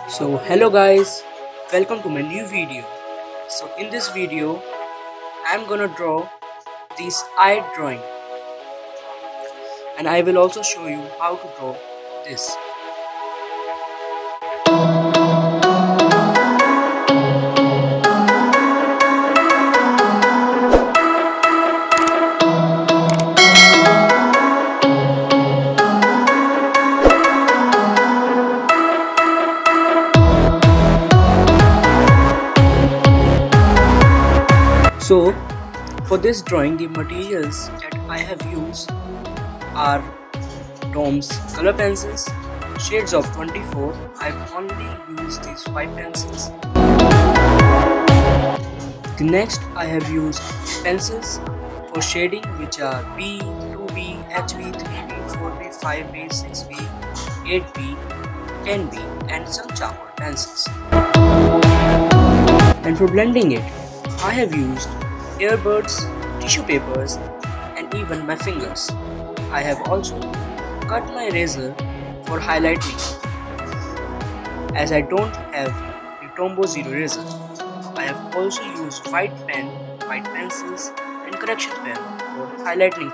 So hello guys, welcome to my new video. So in this video I'm gonna draw this eye drawing, and I will also show you how to draw this. So for this drawing, the materials that I have used are Tom's color pencils, shades of 24. I've only used these 5 pencils. The next I have used pencils for shading, which are B, 2B, HB, 3B, 4B, 5B, 6B, 8B, 10B and some charcoal pencils. And for blending it, I have used earbuds, tissue papers and even my fingers. I have also cut my razor for highlighting, as I don't have the Tombow Zero razor. I have also used white pen, white pencils and correction pen for highlighting.